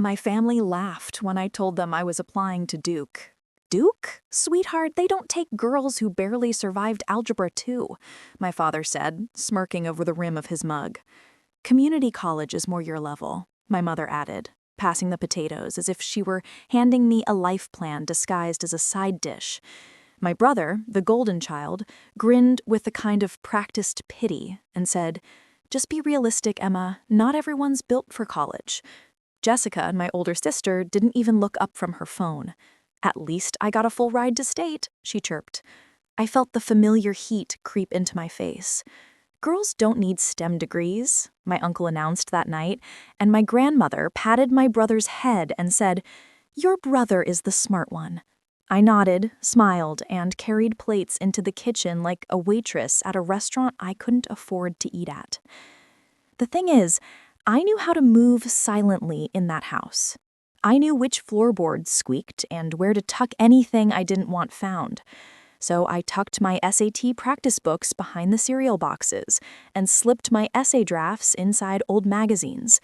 My family laughed when I told them I was applying to Duke. Duke? Sweetheart, they don't take girls who barely survived Algebra 2, my father said, smirking over the rim of his mug. Community college is more your level, my mother added, passing the potatoes as if she were handing me a life plan disguised as a side dish. My brother, the golden child, grinned with a kind of practiced pity and said, "Just be realistic, Emma. Not everyone's built for college." Jessica, my older sister, didn't even look up from her phone. "At least I got a full ride to state," she chirped. I felt the familiar heat creep into my face. "Girls don't need STEM degrees," my uncle announced that night, and my grandmother patted my brother's head and said, "Your brother is the smart one." I nodded, smiled, and carried plates into the kitchen like a waitress at a restaurant I couldn't afford to eat at. The thing is, I knew how to move silently in that house. I knew which floorboards squeaked and where to tuck anything I didn't want found. So I tucked my SAT practice books behind the cereal boxes and slipped my essay drafts inside old magazines.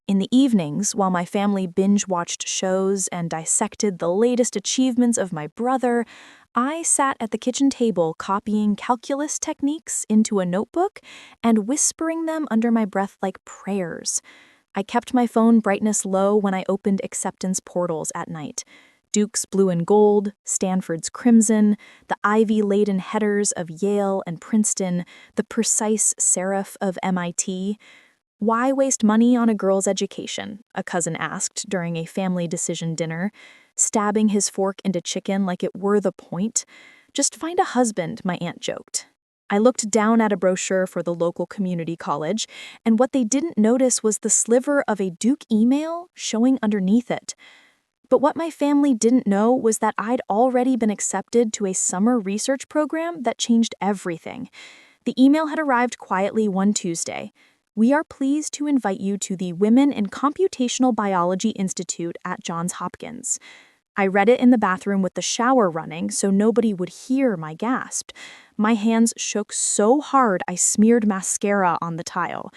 In the evenings, while my family binge-watched shows and dissected the latest achievements of my brother, I sat at the kitchen table copying calculus techniques into a notebook and whispering them under my breath like prayers. I kept my phone brightness low when I opened acceptance portals at night. Duke's blue and gold, Stanford's crimson, the ivy-laden headers of Yale and Princeton, the precise serif of MIT. "Why waste money on a girl's education?" a cousin asked during a family decision dinner, stabbing his fork into chicken like it were the point. "Just find a husband," my aunt joked. I looked down at a brochure for the local community college, and what they didn't notice was the sliver of a Duke email showing underneath it. But what my family didn't know was that I'd already been accepted to a summer research program that changed everything. The email had arrived quietly one Tuesday. "We are pleased to invite you to the Women in Computational Biology Institute at Johns Hopkins." I read it in the bathroom with the shower running so nobody would hear my gasp. My hands shook so hard I smeared mascara on the tile.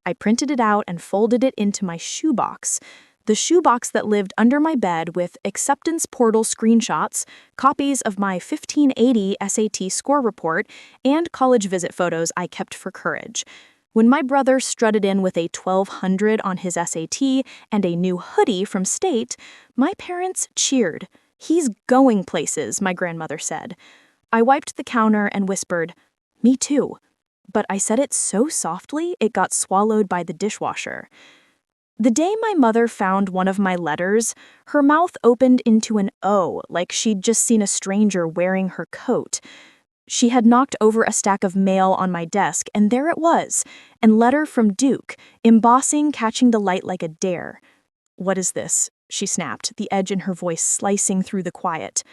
I printed it out and folded it into my shoebox. The shoebox that lived under my bed with acceptance portal screenshots, copies of my 1580 SAT score report, and college visit photos I kept for courage. When my brother strutted in with a 1200 on his SAT and a new hoodie from State, my parents cheered. "He's going places," my grandmother said. I wiped the counter and whispered, "Me too." But I said it so softly it got swallowed by the dishwasher. The day my mother found one of my letters, her mouth opened into an O, like she'd just seen a stranger wearing her coat. She had knocked over a stack of mail on my desk, and there it was, a letter from Duke, embossing catching the light like a dare. "What is this?" she snapped, the edge in her voice slicing through the quiet.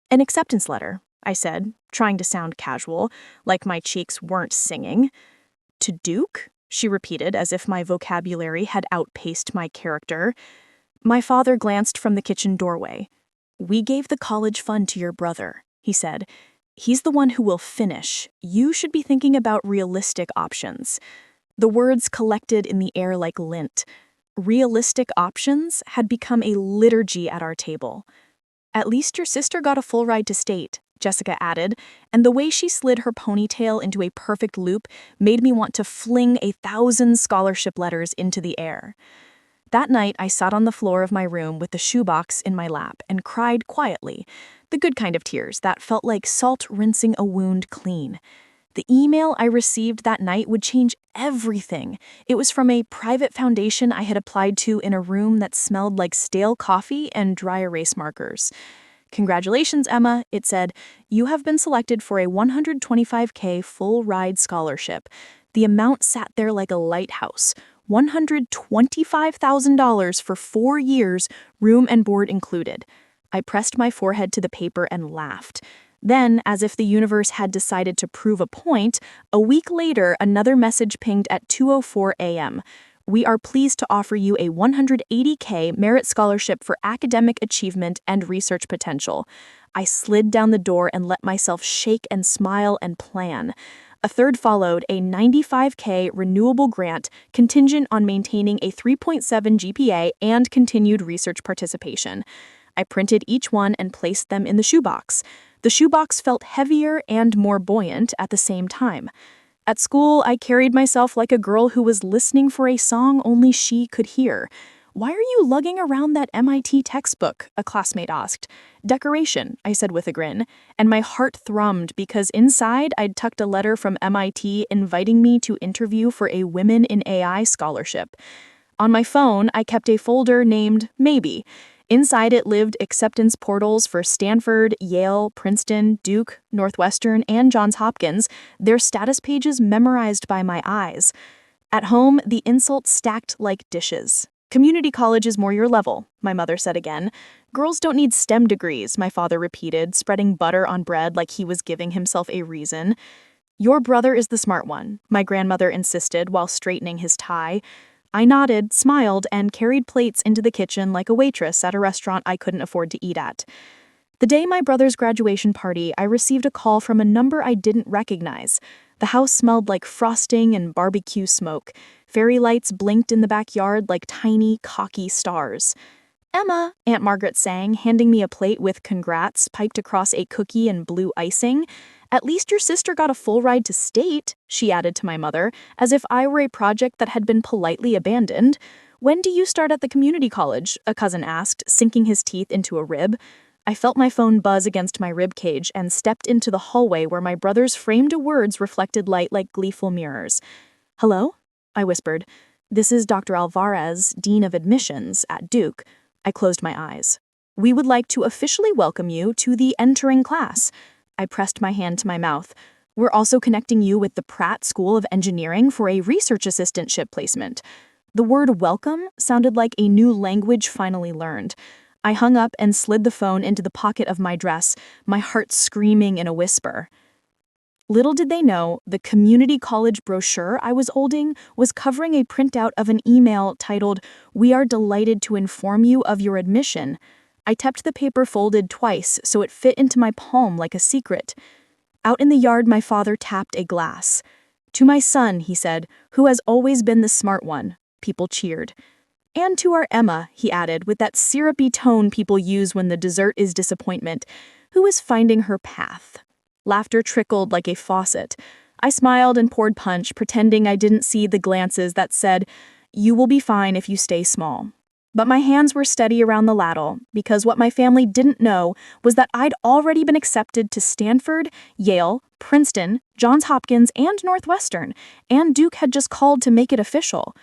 "An acceptance letter," I said, trying to sound casual, like my cheeks weren't singing. "To Duke?" she repeated, as if my vocabulary had outpaced my character. My father glanced from the kitchen doorway. "We gave the college fund to your brother," he said. "He's the one who will finish. You should be thinking about realistic options." The words collected in the air like lint. Realistic options had become a liturgy at our table. "At least your sister got a full ride to state," Jessica added, and the way she slid her ponytail into a perfect loop made me want to fling 1,000 scholarship letters into the air. That night, I sat on the floor of my room with the shoebox in my lap and cried quietly, the good kind of tears that felt like salt rinsing a wound clean. The email I received that night would change everything. It was from a private foundation I had applied to in a room that smelled like stale coffee and dry erase markers. "Congratulations, Emma," it said. "You have been selected for a $125K full-ride scholarship." The amount sat there like a lighthouse. $125,000 for 4 years, room and board included. I pressed my forehead to the paper and laughed. Then, as if the universe had decided to prove a point, a week later another message pinged at 2:04 a.m. "We are pleased to offer you a $180K merit scholarship for academic achievement and research potential." I slid down the door and let myself shake and smile and plan. A third followed a $95K renewable grant contingent on maintaining a 3.7 GPA and continued research participation. I printed each one and placed them in the shoebox. The shoebox felt heavier and more buoyant at the same time. At school, I carried myself like a girl who was listening for a song only she could hear. "Why are you lugging around that MIT textbook?" a classmate asked. "Decoration," I said with a grin, and my heart thrummed because inside I'd tucked a letter from MIT inviting me to interview for a Women in AI scholarship. On my phone, I kept a folder named Maybe. Inside it lived acceptance portals for Stanford, Yale, Princeton, Duke, Northwestern, and Johns Hopkins, their status pages memorized by my eyes. At home, the insults stacked like dishes. "Community college is more your level," my mother said again. "Girls don't need STEM degrees," my father repeated, spreading butter on bread like he was giving himself a reason. "Your brother is the smart one," my grandmother insisted while straightening his tie. I nodded, smiled, and carried plates into the kitchen like a waitress at a restaurant I couldn't afford to eat at. The day my brother's graduation party, I received a call from a number I didn't recognize. The house smelled like frosting and barbecue smoke. Fairy lights blinked in the backyard like tiny, cocky stars. "Emma," Aunt Margaret sang, handing me a plate with "congrats" piped across a cookie and blue icing. "At least your sister got a full ride to state," she added to my mother, as if I were a project that had been politely abandoned. "When do you start at the community college?" a cousin asked, sinking his teeth into a rib. I felt my phone buzz against my rib cage and stepped into the hallway where my brother's framed words reflected light like gleeful mirrors. "Hello?" I whispered. "This is Dr. Alvarez, Dean of Admissions at Duke." I closed my eyes. "We would like to officially welcome you to the entering class." I pressed my hand to my mouth. "We're also connecting you with the Pratt School of Engineering for a research assistantship placement." The word "welcome" sounded like a new language finally learned. I hung up and slid the phone into the pocket of my dress, my heart screaming in a whisper. Little did they know, the community college brochure I was holding was covering a printout of an email titled, "We are delighted to inform you of your admission." I kept the paper folded twice so it fit into my palm like a secret. Out in the yard, my father tapped a glass. "To my son," he said, "who has always been the smart one." People cheered. "And to our Emma," he added, with that syrupy tone people use when the dessert is disappointment, "who is finding her path." Laughter trickled like a faucet. I smiled and poured punch, pretending I didn't see the glances that said, "You will be fine if you stay small." But my hands were steady around the ladle, because what my family didn't know was that I'd already been accepted to Stanford, Yale, Princeton, Johns Hopkins, and Northwestern, and Duke had just called to make it official.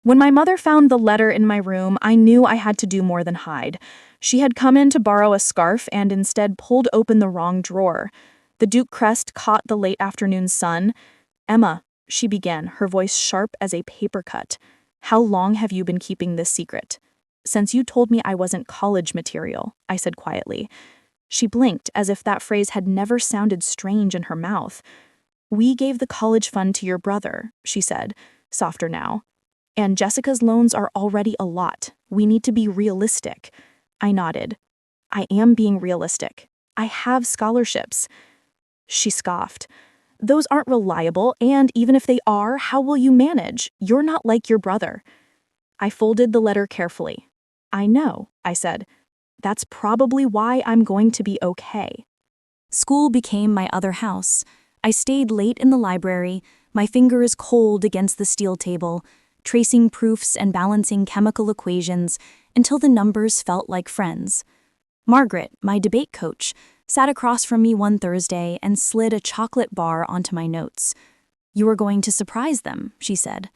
When my mother found the letter in my room, I knew I had to do more than hide. She had come in to borrow a scarf and instead pulled open the wrong drawer. The Duke crest caught the late afternoon sun. "Emma," she began, her voice sharp as a paper cut. "How long have you been keeping this secret?" "Since you told me I wasn't college material," I said quietly. She blinked as if that phrase had never sounded strange in her mouth. "We gave the college fund to your brother," she said, softer now. "And Jessica's loans are already a lot. We need to be realistic." I nodded. "I am being realistic. I have scholarships." She scoffed. "Those aren't reliable, and even if they are, how will you manage? You're not like your brother." I folded the letter carefully. "I know," I said. "That's probably why I'm going to be okay." School became my other house. I stayed late in the library, my fingers cold against the steel table, tracing proofs and balancing chemical equations until the numbers felt like friends. Margaret, my debate coach, sat across from me one Thursday and slid a chocolate bar onto my notes. "You are going to surprise them," she said.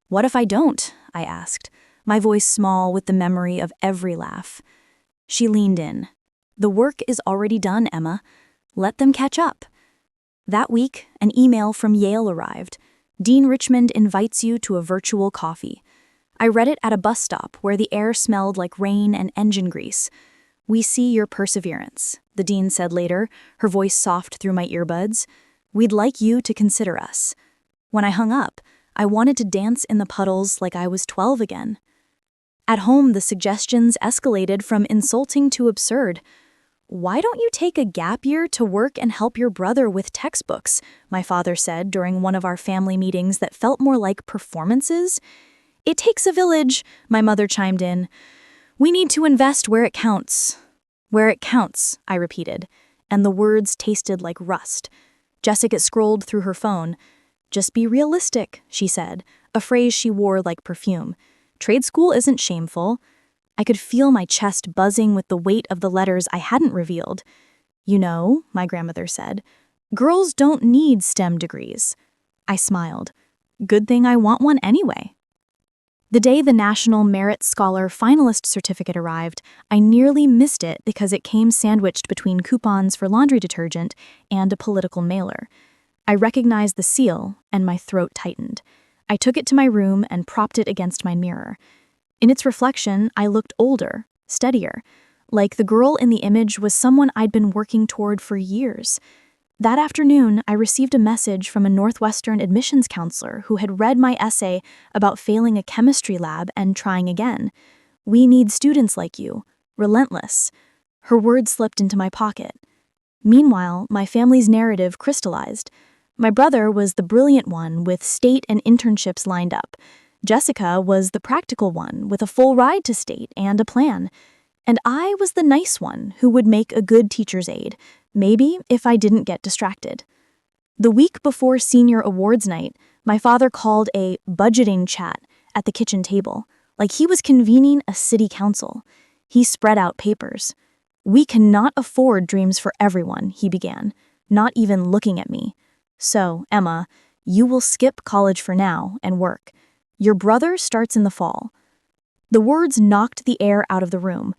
"What if I don't?" I asked, my voice small with the memory of every laugh. She leaned in. "The work is already done, Emma. Let them catch up." That week, an email from Yale arrived. "Dean Richmond invites you to a virtual coffee." I read it at a bus stop where the air smelled like rain and engine grease. "We see your perseverance," the dean said later, her voice soft through my earbuds. "We'd like you to consider us." When I hung up, I wanted to dance in the puddles like I was 12 again. At home, the suggestions escalated from insulting to absurd. Why don't you take a gap year to work and help your brother with textbooks? My father said during one of our family meetings that felt more like performances. It takes a village, my mother chimed in. We need to invest where it counts. Where it counts, I repeated, and the words tasted like rust. Jessica scrolled through her phone. Just be realistic, she said, a phrase she wore like perfume. Trade school isn't shameful. I could feel my chest buzzing with the weight of the letters I hadn't revealed. You know, my grandmother said, girls don't need STEM degrees. I smiled. Good thing I want one anyway. The day the National Merit Scholar finalist certificate arrived, I nearly missed it because it came sandwiched between coupons for laundry detergent and a political mailer. I recognized the seal, and my throat tightened. I took it to my room and propped it against my mirror. In its reflection, I looked older, steadier, like the girl in the image was someone I'd been working toward for years. That afternoon, I received a message from a Northwestern admissions counselor who had read my essay about failing a chemistry lab and trying again. We need students like you, relentless. Her words slipped into my pocket. Meanwhile, my family's narrative crystallized. My brother was the brilliant one with state and internships lined up. Jessica was the practical one with a full ride to state and a plan. And I was the nice one who would make a good teacher's aide, maybe if I didn't get distracted. The week before senior awards night, my father called a budgeting chat at the kitchen table, like he was convening a city council. He spread out papers. We cannot afford dreams for everyone, he began, not even looking at me. So, Emma, you will skip college for now and work. Your brother starts in the fall. The words knocked the air out of the room.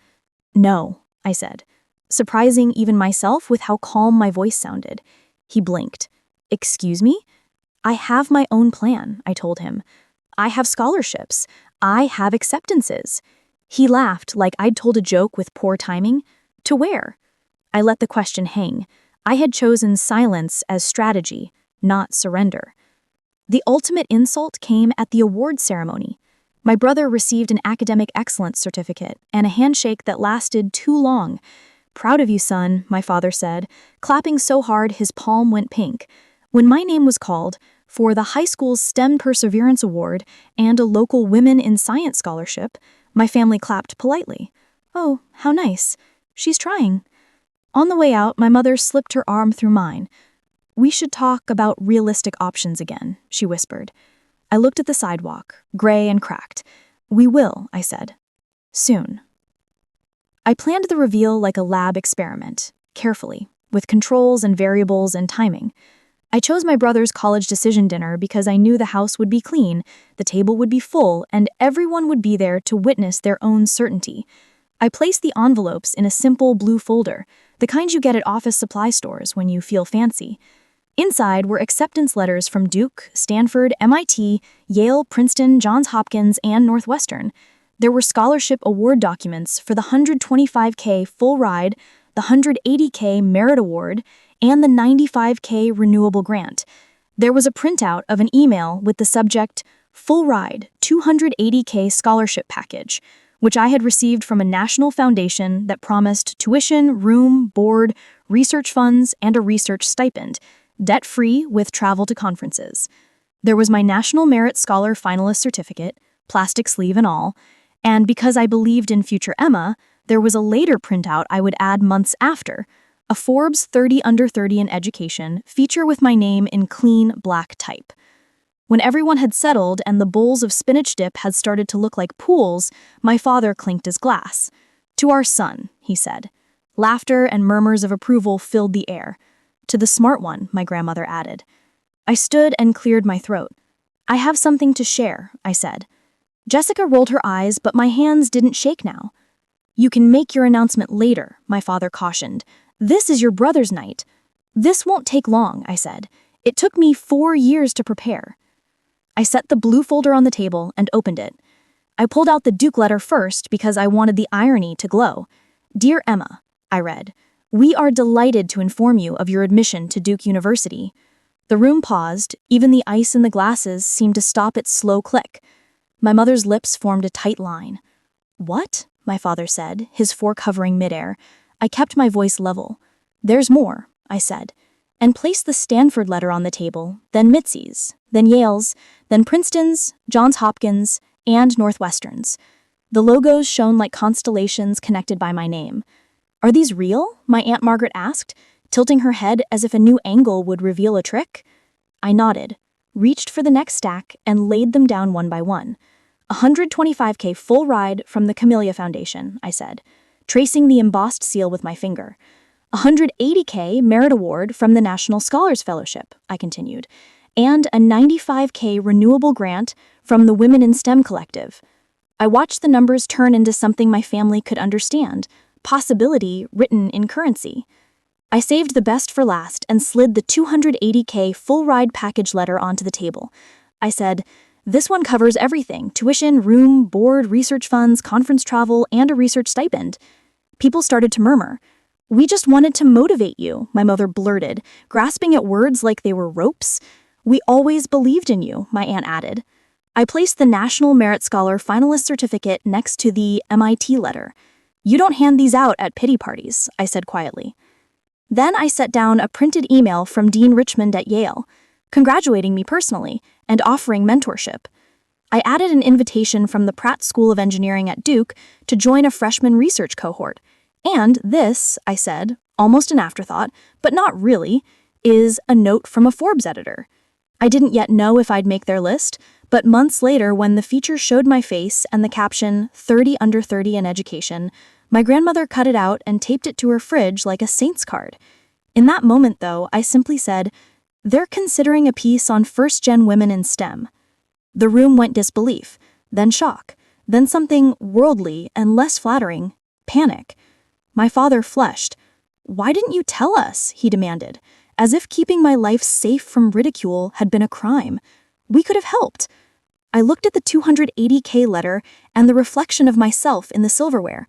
No, I said, surprising even myself with how calm my voice sounded. He blinked. Excuse me? I have my own plan, I told him. I have scholarships. I have acceptances. He laughed like I'd told a joke with poor timing. To where? I let the question hang. I had chosen silence as strategy, not surrender. The ultimate insult came at the awards ceremony. My brother received an academic excellence certificate and a handshake that lasted too long. Proud of you, son, my father said, clapping so hard his palm went pink. When my name was called for the high school's STEM Perseverance Award and a local Women in Science scholarship, my family clapped politely. Oh, how nice. She's trying. On the way out, my mother slipped her arm through mine. We should talk about realistic options again, she whispered. I looked at the sidewalk, gray and cracked. We will, I said. Soon. I planned the reveal like a lab experiment, carefully, with controls and variables and timing. I chose my brother's college decision dinner because I knew the house would be clean, the table would be full, and everyone would be there to witness their own certainty. I placed the envelopes in a simple blue folder, the kind you get at office supply stores when you feel fancy. Inside were acceptance letters from Duke, Stanford, MIT, Yale, Princeton, Johns Hopkins, and Northwestern. There were scholarship award documents for the $125K full ride, the $180K merit award, and the $95K renewable grant. There was a printout of an email with the subject, Full Ride, $280K scholarship package, which I had received from a national foundation that promised tuition, room, board, research funds, and a research stipend, debt-free with travel to conferences. There was my National Merit Scholar finalist certificate, plastic sleeve and all, and because I believed in future Emma, there was a later printout I would add months after, a Forbes 30 Under 30 in Education feature with my name in clean black type. When everyone had settled and the bowls of spinach dip had started to look like pools, my father clinked his glass. To our son, he said. Laughter and murmurs of approval filled the air. To the smart one, my grandmother added. I stood and cleared my throat. I have something to share, I said. Jessica rolled her eyes, but my hands didn't shake now. You can make your announcement later, my father cautioned. This is your brother's night. This won't take long, I said. It took me 4 years to prepare. I set the blue folder on the table and opened it. I pulled out the Duke letter first because I wanted the irony to glow. Dear Emma, I read, we are delighted to inform you of your admission to Duke University. The room paused, even the ice in the glasses seemed to stop its slow click. My mother's lips formed a tight line. What? My father said, his fork hovering midair. I kept my voice level. "There's more," I said, and placed the Stanford letter on the table, then Mitzi's, then Yale's, then Princeton's, Johns Hopkins, and Northwestern's. The logos shone like constellations connected by my name. "Are these real?" my Aunt Margaret asked, tilting her head as if a new angle would reveal a trick. I nodded, reached for the next stack, and laid them down one by one. "125K full ride from the Camellia Foundation," I said, tracing the embossed seal with my finger. "180K merit award from the National Scholars Fellowship," I continued, "and a 95K renewable grant from the Women in STEM Collective." I watched the numbers turn into something my family could understand, possibility written in currency. I saved the best for last and slid the 280K full ride package letter onto the table. I said, "This one covers everything: tuition, room, board, research funds, conference travel, and a research stipend." People started to murmur. "We just wanted to motivate you," my mother blurted, grasping at words like they were ropes. "We always believed in you," my aunt added. I placed the National Merit Scholar finalist certificate next to the MIT letter. "You don't hand these out at pity parties," I said quietly. Then I set down a printed email from Dean Richmond at Yale, congratulating me personally and offering mentorship. I added an invitation from the Pratt School of Engineering at Duke to join a freshman research cohort. "And this," I said, almost an afterthought, but not really, "is a note from a Forbes editor." I didn't yet know if I'd make their list, but months later, when the feature showed my face and the caption, "30 under 30 in education," my grandmother cut it out and taped it to her fridge like a saint's card. In that moment, though, I simply said, "They're considering a piece on first-gen women in STEM." The room went disbelief, then shock, then something worldly and less flattering, panic. My father flushed. "Why didn't you tell us?" he demanded, as if keeping my life safe from ridicule had been a crime. "We could have helped." I looked at the 280K letter and the reflection of myself in the silverware.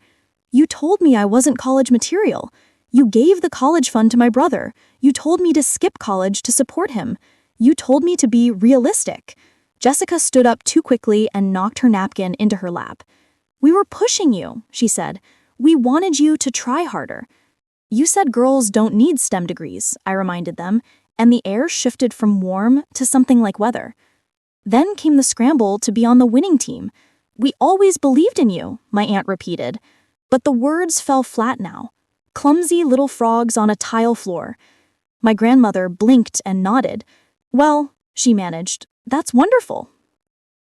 "You told me I wasn't college material. You gave the college fund to my brother. You told me to skip college to support him. You told me to be realistic." Jessica stood up too quickly and knocked her napkin into her lap. "We were pushing you," she said. "We wanted you to try harder." "You said girls don't need STEM degrees," I reminded them, and the air shifted from warm to something like weather. Then came the scramble to be on the winning team. "We always believed in you," my aunt repeated. But the words fell flat now. Clumsy little frogs on a tile floor. My grandmother blinked and nodded. "Well," she managed, "that's wonderful."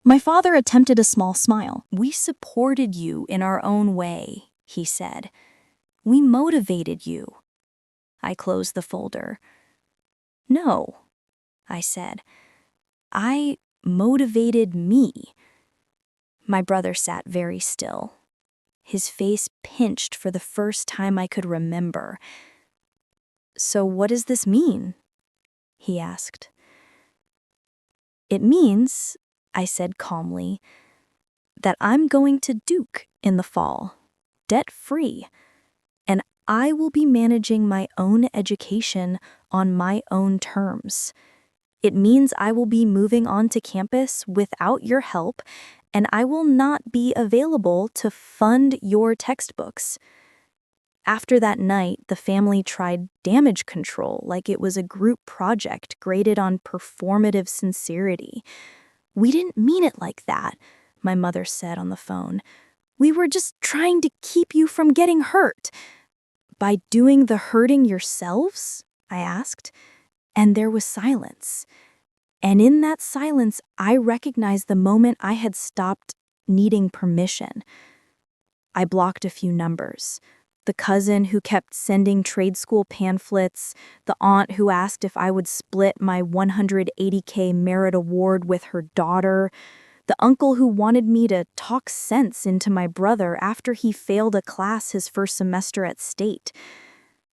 My father attempted a small smile. "We supported you in our own way," he said. "We motivated you." I closed the folder. "No," I said. "I motivated me." My brother sat very still, his face pinched for the first time I could remember. "So what does this mean?" he asked. "It means," I said calmly, "that I'm going to Duke in the fall, debt-free, and I will be managing my own education on my own terms. It means I will be moving on to campus without your help, and I will not be available to fund your textbooks." After that night, the family tried damage control like it was a group project graded on performative sincerity. "We didn't mean it like that," my mother said on the phone. "We were just trying to keep you from getting hurt." "By doing the hurting yourselves?" I asked. And there was silence. And in that silence, I recognized the moment I had stopped needing permission. I blocked a few numbers. The cousin who kept sending trade school pamphlets, the aunt who asked if I would split my 180K merit award with her daughter, the uncle who wanted me to talk sense into my brother after he failed a class his first semester at State.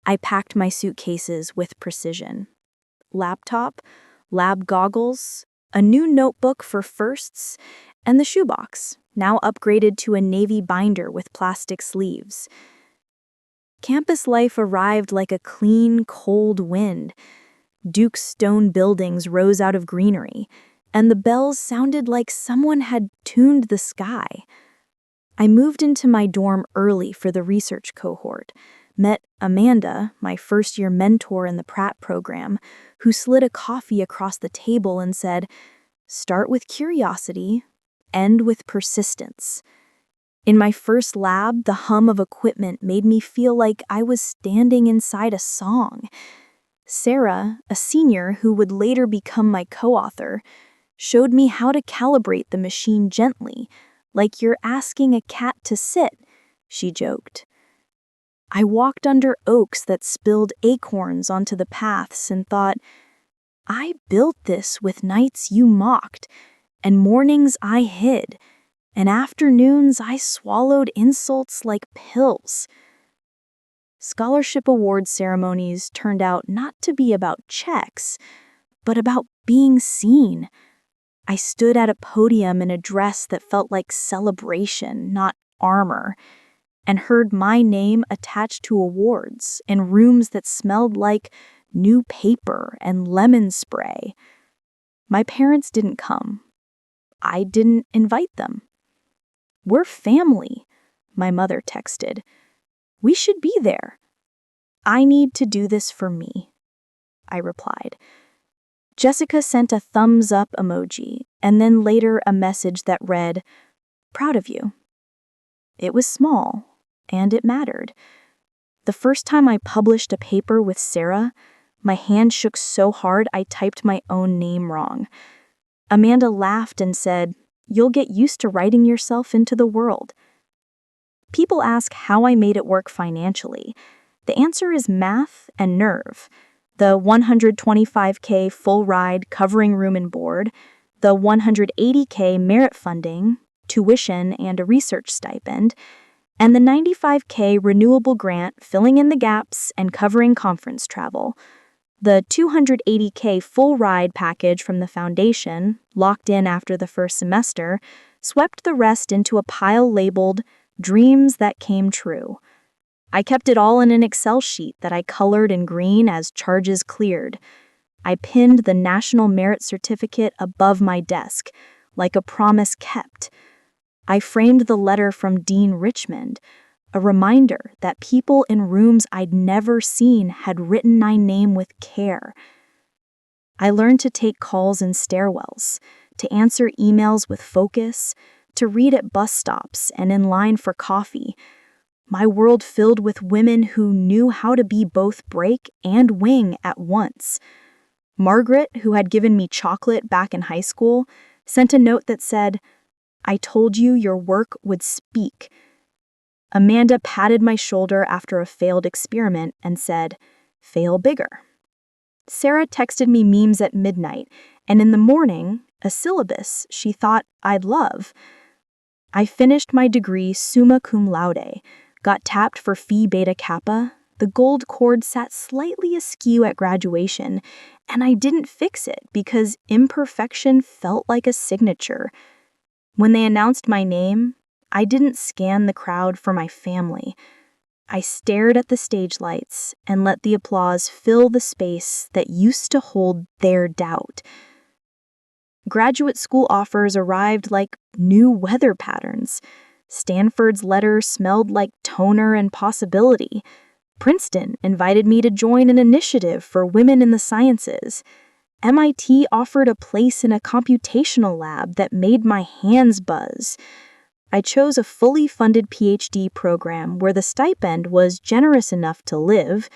I packed my suitcases with precision. Laptop, lab goggles, a new notebook for firsts, and the shoebox, now upgraded to a navy binder with plastic sleeves. Campus life arrived like a clean, cold wind. Duke's stone buildings rose out of greenery, and the bells sounded like someone had tuned the sky. I moved into my dorm early for the research cohort. Met Amanda, my first-year mentor in the Pratt program, who slid a coffee across the table and said, "Start with curiosity, end with persistence." In my first lab, the hum of equipment made me feel like I was standing inside a song. Sarah, a senior who would later become my co-author, showed me how to calibrate the machine gently, like you're asking a cat to sit, she joked. I walked under oaks that spilled acorns onto the paths and thought, I built this with nights you mocked, and mornings I hid, and afternoons I swallowed insults like pills. Scholarship award ceremonies turned out not to be about checks, but about being seen. I stood at a podium in a dress that felt like celebration, not armor, and heard my name attached to awards in rooms that smelled like new paper and lemon spray. My parents didn't come. I didn't invite them. "We're family," my mother texted. "We should be there." "I need to do this for me," I replied. Jessica sent a thumbs up emoji and then later a message that read, "Proud of you." It was small, and it mattered. The first time I published a paper with Sarah, my hand shook so hard I typed my own name wrong. Amanda laughed and said, "You'll get used to writing yourself into the world." People ask how I made it work financially. The answer is math and nerve. The $125K full ride covering room and board, the $180K merit funding, tuition and a research stipend, and the $95K renewable grant filling in the gaps and covering conference travel. The $280K full ride package from the foundation, locked in after the first semester, swept the rest into a pile labeled "Dreams That Came True." I kept it all in an Excel sheet that I colored in green as charges cleared. I pinned the National Merit Certificate above my desk, like a promise kept. I framed the letter from Dean Richmond, a reminder that people in rooms I'd never seen had written my name with care. I learned to take calls in stairwells, to answer emails with focus, to read at bus stops and in line for coffee. My world filled with women who knew how to be both break and wing at once. Margaret, who had given me chocolate back in high school, sent a note that said, "I told you your work would speak." Amanda patted my shoulder after a failed experiment and said, "Fail bigger." Sarah texted me memes at midnight, and in the morning, a syllabus she thought I'd love. I finished my degree summa cum laude, got tapped for Phi Beta Kappa, the gold cord sat slightly askew at graduation, and I didn't fix it because imperfection felt like a signature. When they announced my name, I didn't scan the crowd for my family. I stared at the stage lights and let the applause fill the space that used to hold their doubt. Graduate school offers arrived like new weather patterns. Stanford's letter smelled like toner and possibility. Princeton invited me to join an initiative for women in the sciences. MIT offered a place in a computational lab that made my hands buzz. I chose a fully funded PhD program where the stipend was generous enough to live,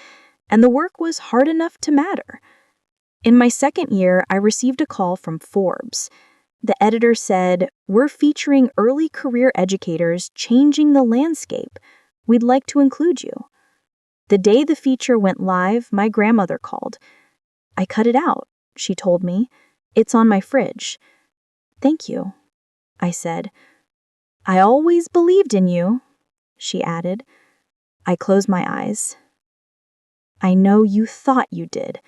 and the work was hard enough to matter. In my second year, I received a call from Forbes. The editor said, "We're featuring early career educators changing the landscape. We'd like to include you." The day the feature went live, my grandmother called. "I cut it out," she told me. "It's on my fridge." "Thank you," I said. "I always believed in you," she added. I closed my eyes. "I know you thought you did,"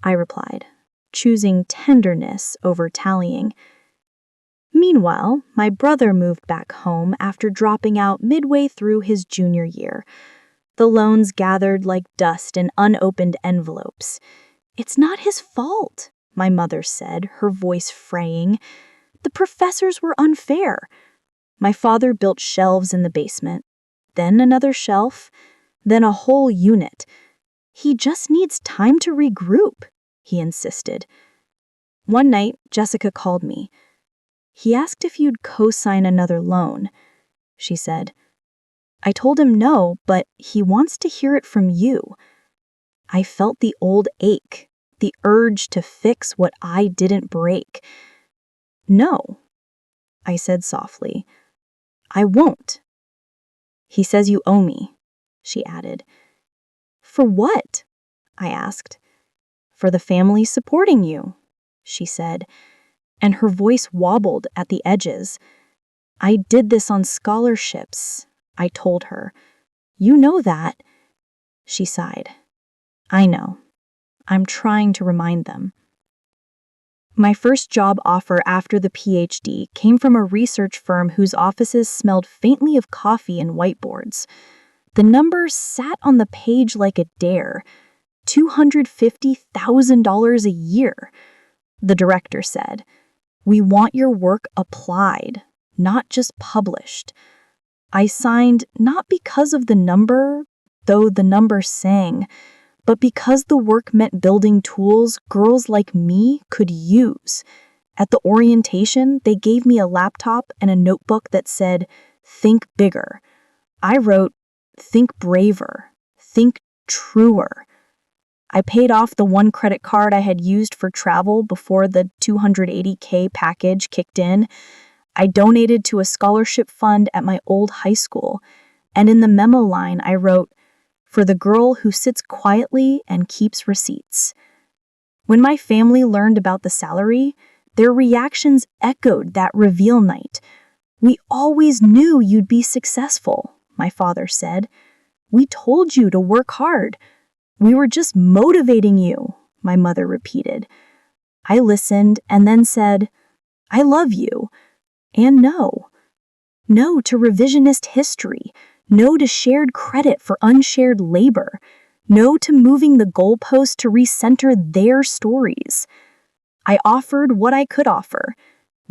I replied, choosing tenderness over tallying. Meanwhile, my brother moved back home after dropping out midway through his junior year. The loans gathered like dust in unopened envelopes. "It's not his fault," my mother said, her voice fraying. "The professors were unfair." My father built shelves in the basement, then another shelf. then a whole unit. He just needs time to regroup, he insisted. One night, Jessica called me. He asked if you'd co-sign another loan, she said. I told him no, but he wants to hear it from you. I felt the old ache, the urge to fix what I didn't break. No, I said softly. I won't. He says you owe me, she added. For what? I asked. For the family supporting you, she said, and her voice wobbled at the edges. I did this on scholarships, I told her. You know that. She sighed. I know. I'm trying to remind them. My first job offer after the PhD came from a research firm whose offices smelled faintly of coffee and whiteboards. The numbers sat on the page like a dare. $250,000 a year. The director said, "We want your work applied, not just published." I signed not because of the number, though the number sang, but because the work meant building tools girls like me could use. At the orientation, they gave me a laptop and a notebook that said, "Think bigger." I wrote, "Think braver, think truer." I paid off the one credit card I had used for travel before the $280K package kicked in. I donated to a scholarship fund at my old high school, and in the memo line I wrote, "For the girl who sits quietly and keeps receipts." When my family learned about the salary, their reactions echoed that reveal night. "We always knew you'd be successful," my father said. "We told you to work hard. We were just motivating you," my mother repeated. I listened and then said, "I love you," and no. No to revisionist history. No to shared credit for unshared labor. No to moving the goalpost to recenter their stories. I offered what I could offer.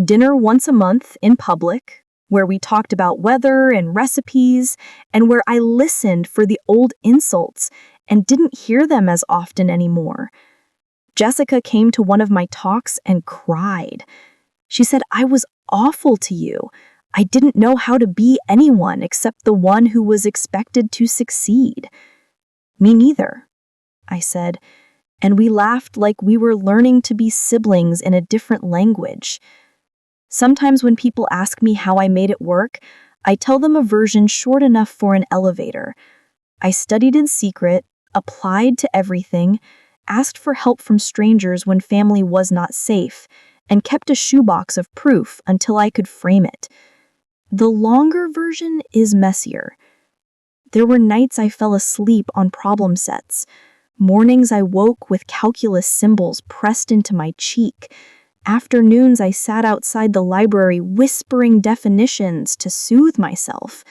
Dinner once a month in public, where we talked about weather and recipes, and where I listened for the old insults and didn't hear them as often anymore. Jessica came to one of my talks and cried. She said I was awful to you. I didn't know how to be anyone except the one who was expected to succeed. Me neither, I said, and we laughed like we were learning to be siblings in a different language. Sometimes when people ask me how I made it work, I tell them a version short enough for an elevator. I studied in secret, applied to everything, asked for help from strangers when family was not safe, and kept a shoebox of proof until I could frame it. The longer version is messier. There were nights I fell asleep on problem sets, mornings I woke with calculus symbols pressed into my cheek, afternoons I sat outside the library whispering definitions to soothe myself.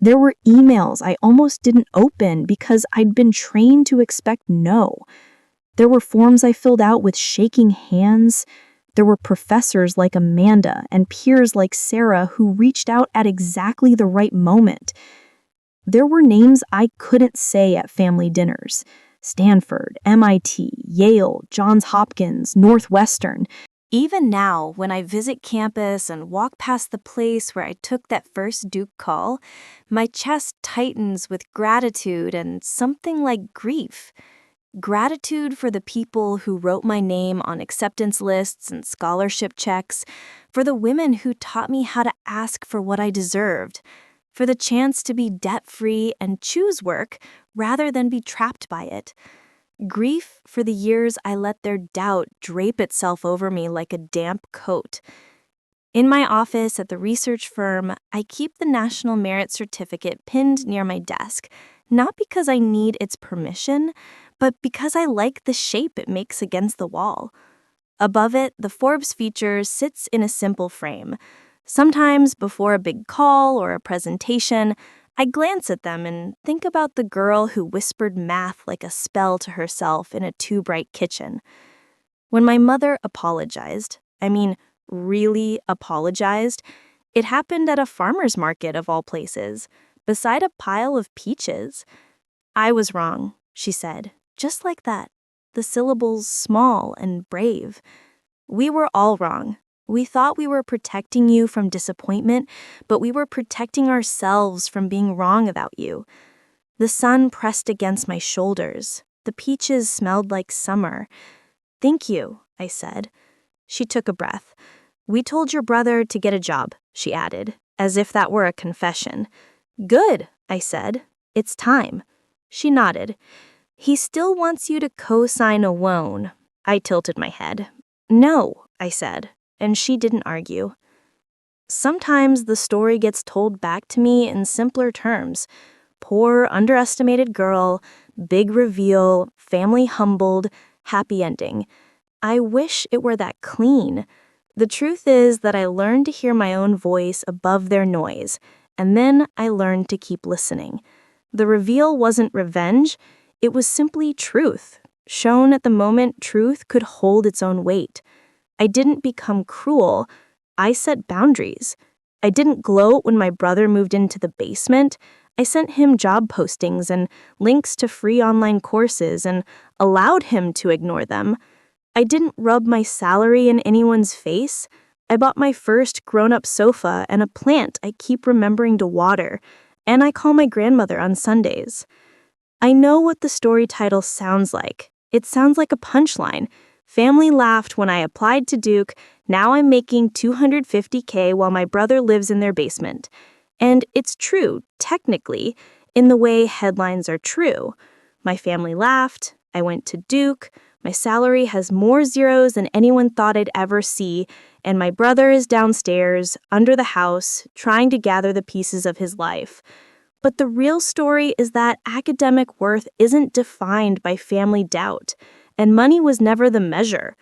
There were emails I almost didn't open because I'd been trained to expect no. There were forms I filled out with shaking hands. There were professors like Amanda and peers like Sarah who reached out at exactly the right moment. There were names I couldn't say at family dinners. Stanford, MIT, Yale, Johns Hopkins, Northwestern. Even now, when I visit campus and walk past the place where I took that first Duke call, my chest tightens with gratitude and something like grief. Gratitude for the people who wrote my name on acceptance lists and scholarship checks, for the women who taught me how to ask for what I deserved, for the chance to be debt-free and choose work rather than be trapped by it. Grief for the years I let their doubt drape itself over me like a damp coat. In my office at the research firm, I keep the National Merit Certificate pinned near my desk, not because I need its permission, but because I like the shape it makes against the wall. Above it, the Forbes feature sits in a simple frame. Sometimes, before a big call or a presentation, I glance at them and think about the girl who whispered math like a spell to herself in a too-bright kitchen. When my mother apologized, really apologized, it happened at a farmer's market of all places, beside a pile of peaches. I was wrong, she said, just like that. The syllables small and brave. We were all wrong. We thought we were protecting you from disappointment, but we were protecting ourselves from being wrong about you. The sun pressed against my shoulders. The peaches smelled like summer. Thank you, I said. She took a breath. We told your brother to get a job, she added, as if that were a confession. Good, I said. It's time. She nodded. He still wants you to co-sign a loan. I tilted my head. No, I said, and she didn't argue. Sometimes the story gets told back to me in simpler terms. Poor, underestimated girl, big reveal, family humbled, happy ending. I wish it were that clean. The truth is that I learned to hear my own voice above their noise, and then I learned to keep listening. The reveal wasn't revenge, it was simply truth. Shown at the moment, truth could hold its own weight. I didn't become cruel, I set boundaries. I didn't gloat when my brother moved into the basement. I sent him job postings and links to free online courses and allowed him to ignore them. I didn't rub my salary in anyone's face. I bought my first grown-up sofa and a plant I keep remembering to water, and I call my grandmother on Sundays. I know what the story title sounds like. It sounds like a punchline. Family laughed when I applied to Duke. Now I'm making $250K while my brother lives in their basement. And it's true, technically, in the way headlines are true. My family laughed. I went to Duke. My salary has more zeros than anyone thought I'd ever see, and my brother is downstairs, under the house, trying to gather the pieces of his life. But the real story is that academic worth isn't defined by family doubt, and money was never the measure.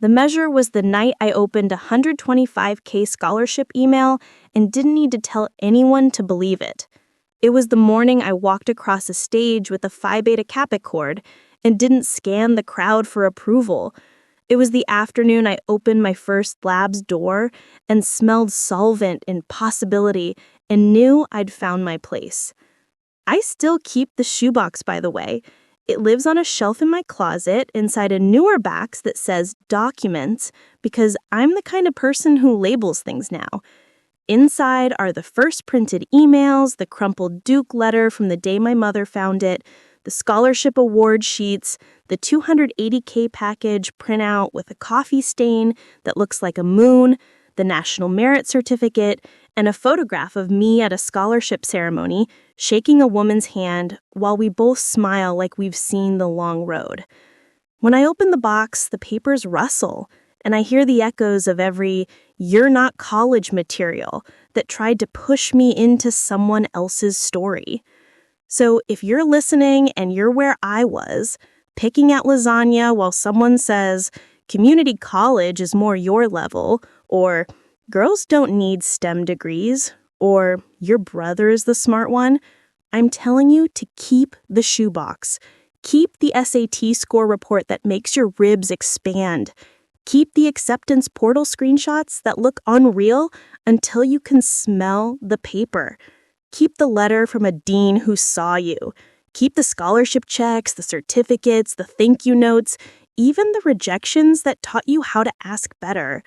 The measure was the night I opened a $125K scholarship email and didn't need to tell anyone to believe it. It was the morning I walked across a stage with a Phi Beta Kappa cord and didn't scan the crowd for approval. It was the afternoon I opened my first lab's door and smelled solvent and possibility and knew I'd found my place. I still keep the shoebox, by the way. It lives on a shelf in my closet inside a newer box that says documents because I'm the kind of person who labels things now. Inside are the first printed emails, the crumpled Duke letter from the day my mother found it, the scholarship award sheets, the $280K package printout with a coffee stain that looks like a moon, the National Merit Certificate, and a photograph of me at a scholarship ceremony shaking a woman's hand while we both smile like we've seen the long road. When I open the box, the papers rustle, and I hear the echoes of every "you're not college" material that tried to push me into someone else's story. So if you're listening and you're where I was, picking at lasagna while someone says, community college is more your level, or girls don't need STEM degrees, or your brother is the smart one, I'm telling you to keep the shoebox. Keep the SAT score report that makes your ribs expand. Keep the acceptance portal screenshots that look unreal until you can smell the paper. Keep the letter from a dean who saw you. Keep the scholarship checks, the certificates, the thank you notes, even the rejections that taught you how to ask better.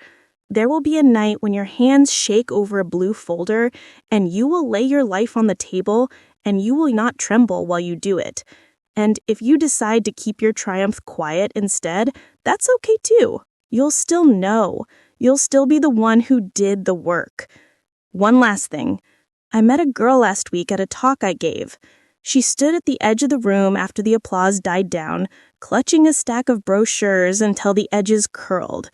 There will be a night when your hands shake over a blue folder and you will lay your life on the table and you will not tremble while you do it. And if you decide to keep your triumph quiet instead, that's okay too. You'll still know. You'll still be the one who did the work. One last thing. I met a girl last week at a talk I gave. She stood at the edge of the room after the applause died down, clutching a stack of brochures until the edges curled.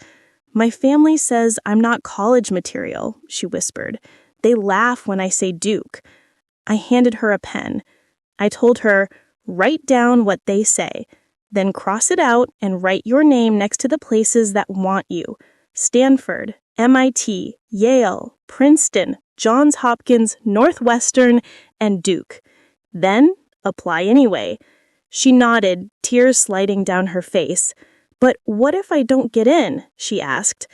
My family says I'm not college material, she whispered. They laugh when I say Duke. I handed her a pen. I told her, write down what they say, then cross it out and write your name next to the places that want you. Stanford, MIT, Yale, Princeton, Johns Hopkins, Northwestern, and Duke. Then apply anyway. She nodded, tears sliding down her face. But what if I don't get in? She asked.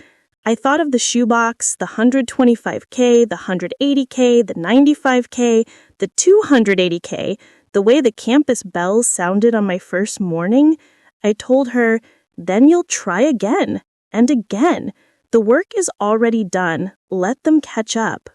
I thought of the shoebox, the $125K, the $180K, the $95K, the $280K, The way the campus bells sounded on my first morning, I told her, "Then you'll try again and again. The work is already done. Let them catch up."